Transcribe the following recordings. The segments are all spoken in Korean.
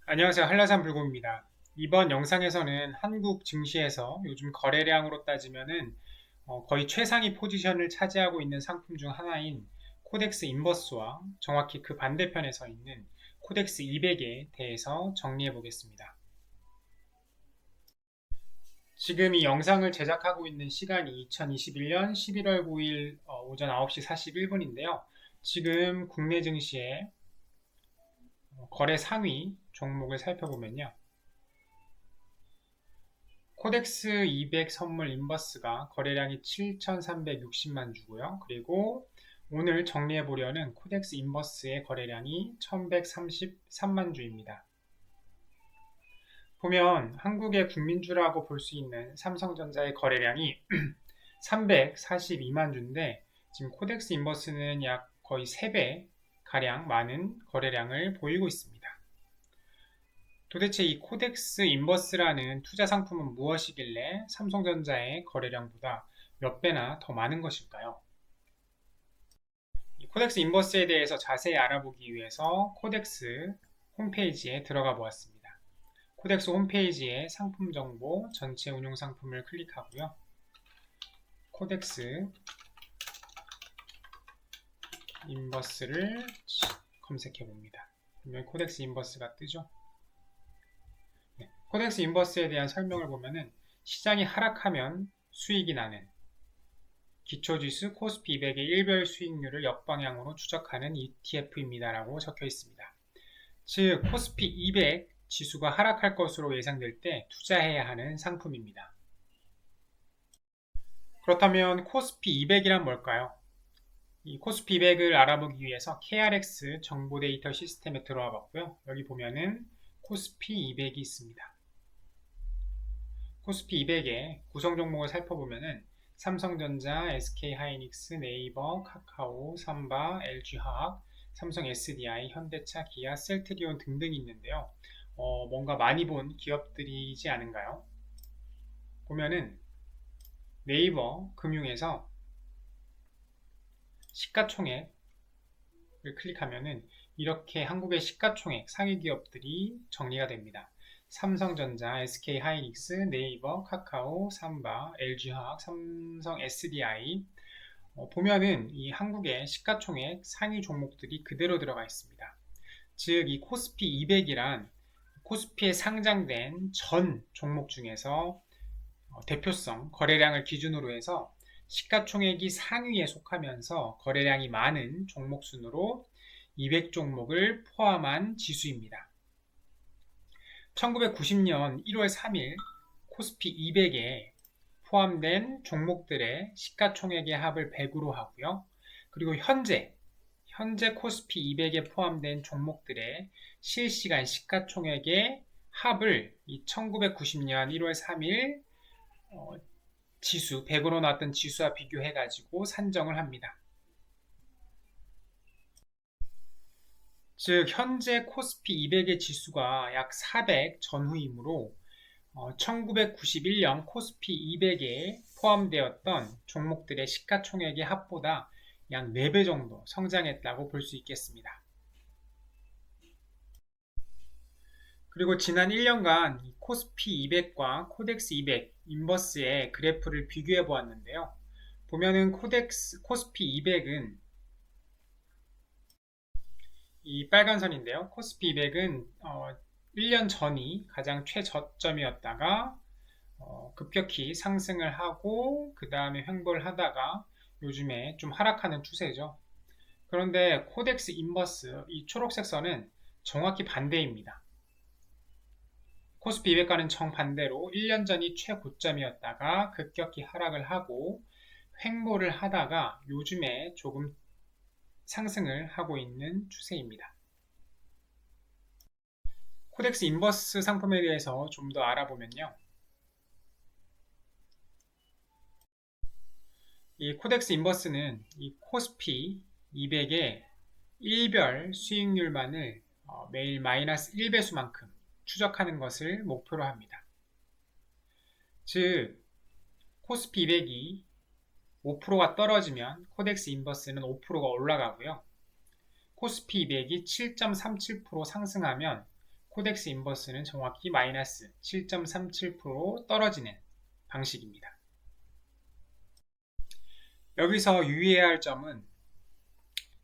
안녕하세요. 한라산 불곰입니다. 이번 영상에서는 한국 증시에서 요즘 거래량으로 따지면은 거의 최상위 포지션을 차지하고 있는 상품 중 하나인 코덱스 인버스와 정확히 그 반대편에 서 있는 코덱스 200에 대해서 정리해 보겠습니다. 지금 이 영상을 제작하고 있는 시간이 2021년 11월 9일 오전 9시 41분인데요. 지금 국내 증시의 거래 상위 종목을 살펴보면요. 코덱스 200 선물 인버스가 거래량이 7,360만 주고요. 그리고 오늘 정리해 보려는 코덱스 인버스의 거래량이 1,133만 주입니다. 보면 한국의 국민주라고 볼 수 있는 삼성전자의 거래량이 342만 주인데 지금 코덱스 인버스는 약 거의 3배 가량 많은 거래량을 보이고 있습니다. 도대체 이 코덱스 인버스라는 투자 상품은 무엇이길래 삼성전자의 거래량보다 몇 배나 더 많은 것일까요? 이 코덱스 인버스에 대해서 자세히 알아보기 위해서 코덱스 홈페이지에 들어가 보았습니다. 코덱스 홈페이지에 상품 정보, 전체 운용 상품을 클릭하고요. 코덱스 인버스를 검색해 봅니다. 그러면 코덱스 인버스가 뜨죠. 코덱스 인버스에 대한 설명을 보면은 시장이 하락하면 수익이 나는 기초지수 코스피 200의 일별 수익률을 역방향으로 추적하는 ETF입니다. 라고 적혀 있습니다. 즉, 코스피 200 지수가 하락할 것으로 예상될 때 투자해야 하는 상품입니다. 그렇다면 코스피 200이란 뭘까요? 이 코스피 200을 알아보기 위해서 KRX 정보 데이터 시스템에 들어와 봤고요. 여기 보면은 코스피 200이 있습니다. 코스피 200의 구성 종목을 살펴보면은 삼성전자, SK하이닉스, 네이버, 카카오, 삼바, LG화학, 삼성 SDI, 현대차, 기아, 셀트리온 등등이 있는데요. 뭔가 많이 본 기업들이지 않은가요? 보면은 네이버 금융에서 시가총액을 클릭하면은 이렇게 한국의 시가총액 상위 기업들이 정리가 됩니다. 삼성전자, SK하이닉스, 네이버, 카카오, 삼바, LG화학, 삼성 SDI 보면은 이 한국의 시가총액 상위 종목들이 그대로 들어가 있습니다. 즉, 이 코스피 200이란 코스피에 상장된 전 종목 중에서 대표성, 거래량을 기준으로 해서 시가총액이 상위에 속하면서 거래량이 많은 종목 순으로 200종목을 포함한 지수입니다. 1990년 1월 3일 코스피 200에 포함된 종목들의 시가총액의 합을 100으로 하고요. 그리고 현재 코스피 200에 포함된 종목들의 실시간 시가총액의 합을 1990년 1월 3일 지수 100으로 나왔던 지수와 비교해 가지고 산정을 합니다. 즉 현재 코스피 200의 지수가 약 400 전후이므로 1991년 코스피 200에 포함되었던 종목들의 시가총액의 합보다 약 4배 정도 성장했다고 볼 수 있겠습니다. 그리고 지난 1년간 코스피 200과 코덱스 200, 인버스의 그래프를 비교해 보았는데요. 보면은 코스피 200은 이 빨간 선인데요. 코스피 200은 1년 전이 가장 최저점이었다가 급격히 상승을 하고 그 다음에 횡보를 하다가 요즘에 좀 하락하는 추세죠. 그런데 코덱스 인버스 이 초록색 선은 정확히 반대입니다. 코스피 200과는 정반대로 1년 전이 최고점이었다가 급격히 하락을 하고 횡보를 하다가 요즘에 조금 상승을 하고 있는 추세입니다. 코덱스 인버스 상품에 대해서 좀 더 알아보면요. 이 코덱스 인버스는 이 코스피 200의 일별 수익률만을 매일 마이너스 1배수만큼 추적하는 것을 목표로 합니다. 즉 코스피 200이 5%가 떨어지면 코덱스 인버스는 5%가 올라가고요. 코스피 200이 7.37% 상승하면 코덱스 인버스는 정확히 마이너스 7.37% 떨어지는 방식입니다. 여기서 유의해야 할 점은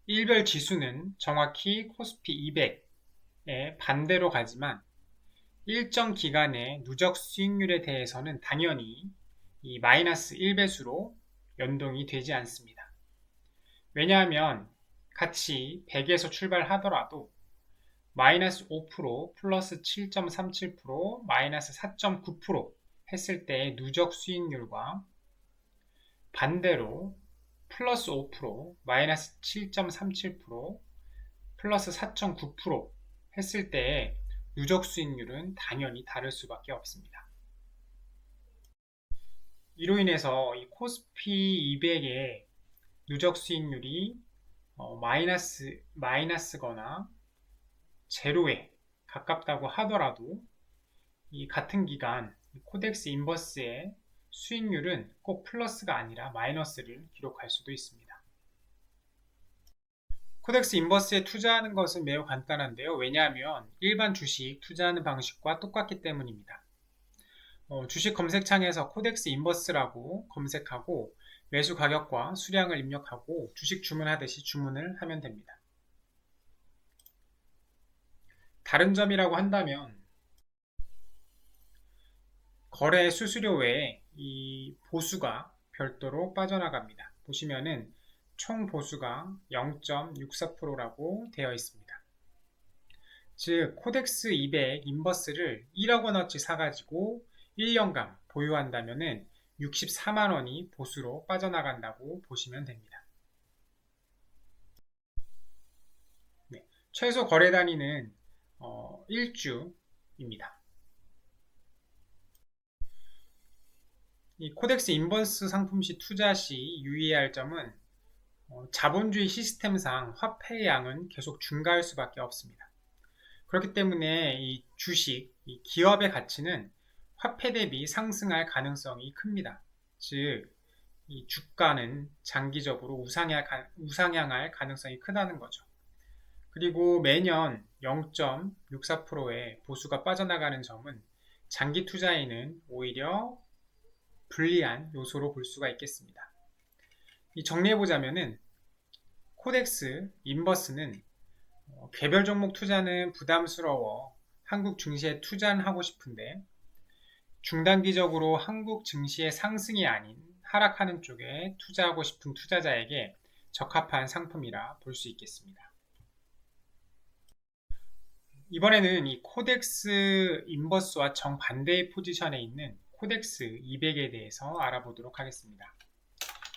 일별 지수는 정확히 코스피 200에 반대로 가지만 일정 기간의 누적 수익률에 대해서는 당연히 이 마이너스 1배수로 연동이 되지 않습니다. 왜냐하면 같이 100에서 출발하더라도 마이너스 5%, 플러스 7.37%, 마이너스 4.9% 했을 때의 누적 수익률과 반대로 플러스 5%, 마이너스 7.37%, 플러스 4.9% 했을 때의 누적 수익률은 당연히 다를 수밖에 없습니다. 이로 인해서 이 코스피 200의 누적 수익률이 마이너스거나 제로에 가깝다고 하더라도 이 같은 기간 코덱스 인버스의 수익률은 꼭 플러스가 아니라 마이너스를 기록할 수도 있습니다. 코덱스 인버스에 투자하는 것은 매우 간단한데요. 왜냐하면 일반 주식 투자하는 방식과 똑같기 때문입니다. 주식 검색창에서 코덱스 인버스라고 검색하고 매수 가격과 수량을 입력하고 주식 주문하듯이 주문을 하면 됩니다. 다른 점이라고 한다면 거래 수수료 외에 이 보수가 별도로 빠져나갑니다. 보시면은 총 보수가 0.64%라고 되어 있습니다. 즉 코덱스 200 인버스를 1억 원어치 사가지고 1년간 보유한다면은 64만원이 보수로 빠져나간다고 보시면 됩니다. 네, 최소 거래 단위는 1주입니다. 이 코덱스 인버스 상품 시 투자 시 유의해야 할 점은 자본주의 시스템상 화폐의 양은 계속 증가할 수밖에 없습니다. 그렇기 때문에 이 주식, 이 기업의 가치는 화폐 대비 상승할 가능성이 큽니다. 즉, 이 주가는 장기적으로 우상향할 가능성이 크다는 거죠. 그리고 매년 0.64%의 보수가 빠져나가는 점은 장기 투자에는 오히려 불리한 요소로 볼 수가 있겠습니다. 정리해보자면은 코덱스 인버스는 개별 종목 투자는 부담스러워 한국 증시에 투자하고 싶은데 중단기적으로 한국 증시의 상승이 아닌 하락하는 쪽에 투자하고 싶은 투자자에게 적합한 상품이라 볼 수 있겠습니다. 이번에는 이 코덱스 인버스와 정반대의 포지션에 있는 코덱스 200에 대해서 알아보도록 하겠습니다.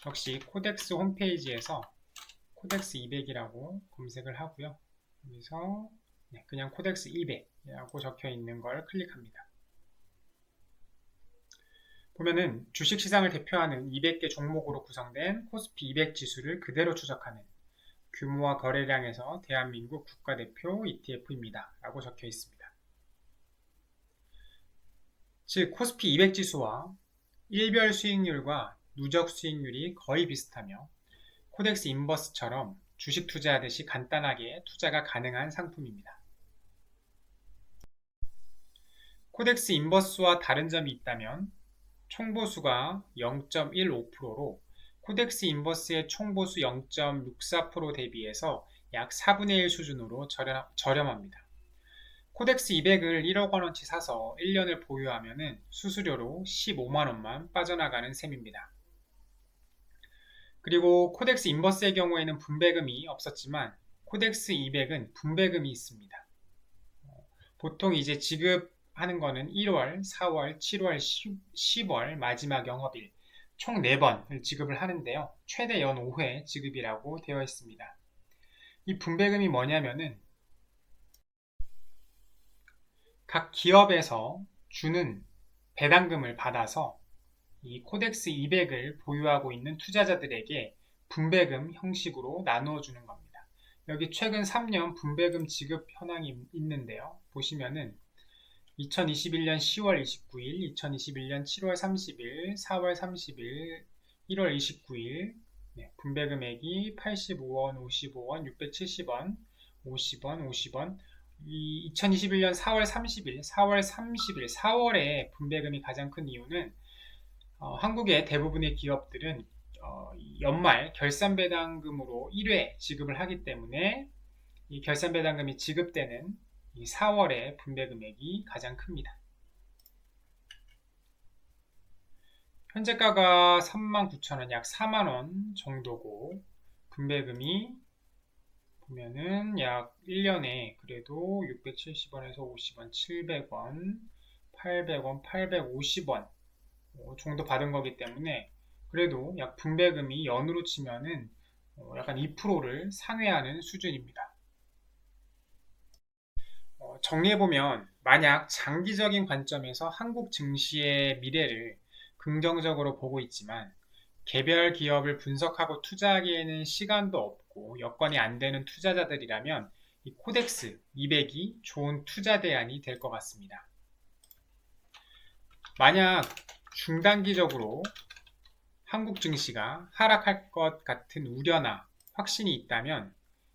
역시 코덱스 홈페이지에서 코덱스 200이라고 검색을 하고요. 여기서 그냥 코덱스 200이라고 적혀 있는 걸 클릭합니다. 보면은 주식시장을 대표하는 200개 종목으로 구성된 코스피 200 지수를 그대로 추적하는 규모와 거래량에서 대한민국 국가대표 ETF입니다. 라고 적혀 있습니다. 즉 코스피 200 지수와 일별 수익률과 누적 수익률이 거의 비슷하며 코덱스 인버스처럼 주식 투자하듯이 간단하게 투자가 가능한 상품입니다. 코덱스 인버스와 다른 점이 있다면 총보수가 0.15%로 코덱스 인버스의 총보수 0.64% 대비해서 약 4분의 1 수준으로 저렴합니다. 코덱스 200을 1억 원어치 사서 1년을 보유하면 수수료로 15만원만 빠져나가는 셈입니다. 그리고 코덱스 인버스의 경우에는 분배금이 없었지만 코덱스 200은 분배금이 있습니다. 보통 이제 지급하는 거는 1월, 4월, 7월, 10월 마지막 영업일 총 4번을 지급을 하는데요. 최대 연 5회 지급이라고 되어 있습니다. 이 분배금이 뭐냐면은 각 기업에서 주는 배당금을 받아서 이 코덱스 200을 보유하고 있는 투자자들에게 분배금 형식으로 나누어 주는 겁니다. 여기 최근 3년 분배금 지급 현황이 있는데요. 보시면은 2021년 10월 29일, 2021년 7월 30일, 4월 30일, 1월 29일 분배 금액이 85원, 55원, 670원, 50원, 50원 이 2021년 4월 30일, 4월에 분배금이 가장 큰 이유는 한국의 대부분의 기업들은 연말 결산배당금으로 1회 지급을 하기 때문에 이 결산배당금이 지급되는 이 4월의 분배금액이 가장 큽니다. 현재가가 39,000원, 약 4만원 정도고 분배금이 보면은 약 1년에 그래도 670원에서 50원, 700원, 800원, 850원 정도 받은 거기 때문에 그래도 약 분배금이 연으로 치면은 약간 2%를 상회하는 수준입니다. 정리해보면 만약 장기적인 관점에서 한국 증시의 미래를 긍정적으로 보고 있지만 개별 기업을 분석하고 투자하기에는 시간도 없고 여건이 안 되는 투자자들이라면 이 코덱스 200이 좋은 투자 대안이 될 것 같습니다. 만약 중단기적으로 한국 증시가 하락할 것 같은 우려나 확신이 있다면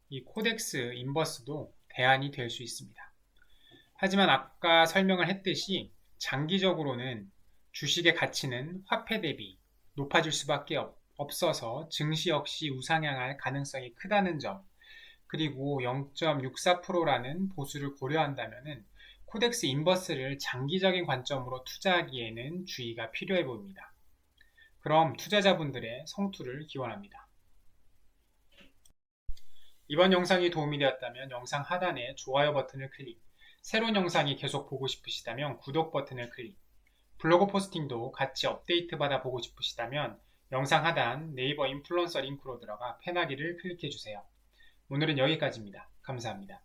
이 코덱스 인버스도 대안이 될 수 있습니다. 하지만 아까 설명을 했듯이 장기적으로는 주식의 가치는 화폐 대비 높아질 수밖에 없어서 증시 역시 우상향할 가능성이 크다는 점, 그리고 0.64%라는 보수를 고려한다면 코덱스 인버스를 장기적인 관점으로 투자하기에는 주의가 필요해 보입니다. 그럼 투자자분들의 성투를 기원합니다. 이번 영상이 도움이 되었다면 영상 하단에 좋아요 버튼을 클릭, 새로운 영상이 계속 보고 싶으시다면 구독 버튼을 클릭, 블로그 포스팅도 같이 업데이트 받아 보고 싶으시다면 영상 하단 네이버 인플루언서 링크로 들어가 팬하기를 클릭해주세요. 오늘은 여기까지입니다. 감사합니다.